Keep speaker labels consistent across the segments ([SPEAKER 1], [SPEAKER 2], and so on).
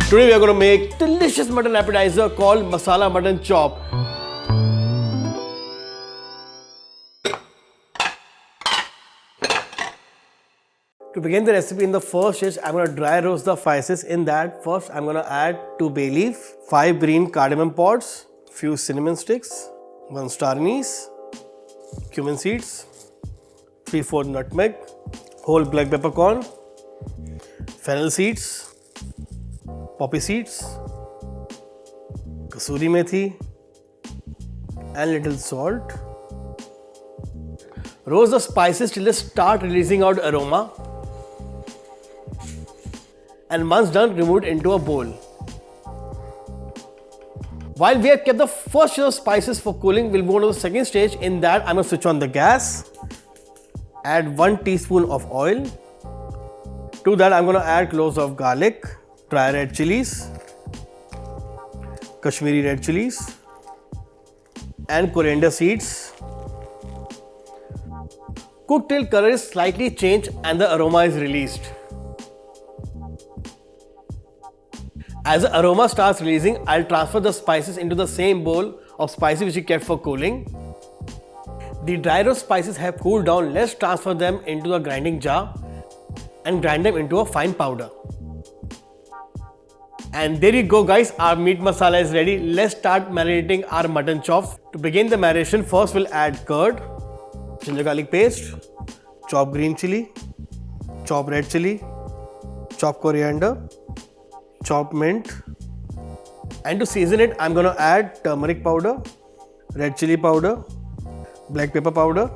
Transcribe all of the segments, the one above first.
[SPEAKER 1] Today we are going to make delicious mutton appetizer called masala mutton chop. To begin the recipe, in the first stage, I'm going to dry roast the spices. In that, first I'm going to add 2 bay leaf, 5 green cardamom pods, few cinnamon sticks, 1 star anise, cumin seeds, 3/4 nutmeg, whole black peppercorn, fennel seeds, poppy seeds, kasuri methi, and little salt. Roast the spices till they start releasing out aroma. And once done, remove it into a bowl. While we have kept the first stage of spices for cooling, we'll move on to the second stage. In that, I'm going to switch on the gas. Add 1 teaspoon of oil. To that, I'm going to add cloves of garlic, dry red chilies, Kashmiri red chilies, and coriander seeds. Cook till color is slightly changed and the aroma is released. As the aroma starts releasing, I'll transfer the spices into the same bowl of spices which we kept for cooling. The dry roast spices have cooled down. Let's transfer them into the grinding jar and grind them into a fine powder. And there you go guys, our meat masala is ready. Let's start marinating our mutton chops. To begin the marination, first we'll add curd, ginger garlic paste, chopped green chili, chopped red chili, chopped coriander, chopped mint, and to season it, I'm going to add turmeric powder, red chili powder, black pepper powder.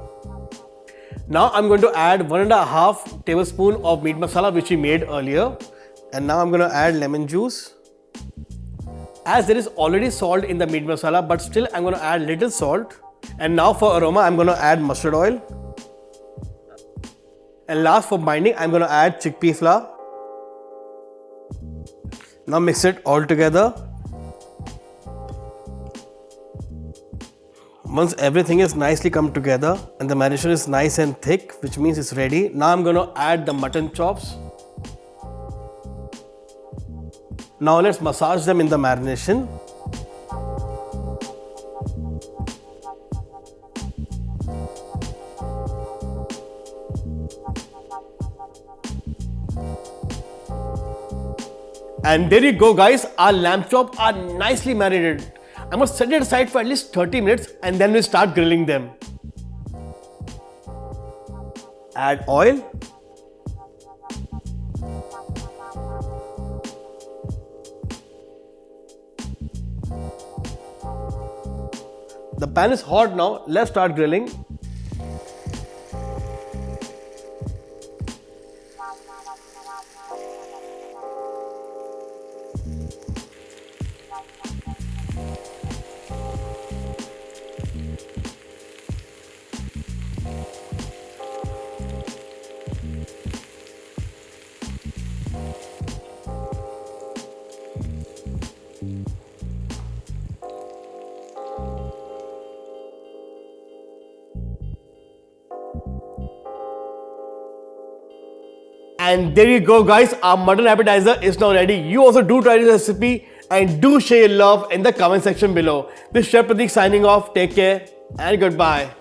[SPEAKER 1] Now I'm going to add 1.5 tablespoon of meat masala which we made earlier, and now I'm going to add lemon juice. As there is already salt in the meat masala, but still I'm going to add little salt. And now for aroma, I'm going to add mustard oil. And last for binding, I'm going to add chickpea flour. Now mix it all together. Once everything is nicely come together and the marination is nice and thick, which means it's ready. Now I'm going to add the mutton chops. Now let's massage them in the marination. And there you go guys, our lamb chops are nicely marinated. I must set it aside for at least 30 minutes and then we'll start grilling them. Add oil. The pan is hot now, let's start grilling. And there you go guys, our mutton appetizer is now ready. You also do try this recipe and do share your love in the comment section below. This is Chef Pratik signing off. Take care and goodbye.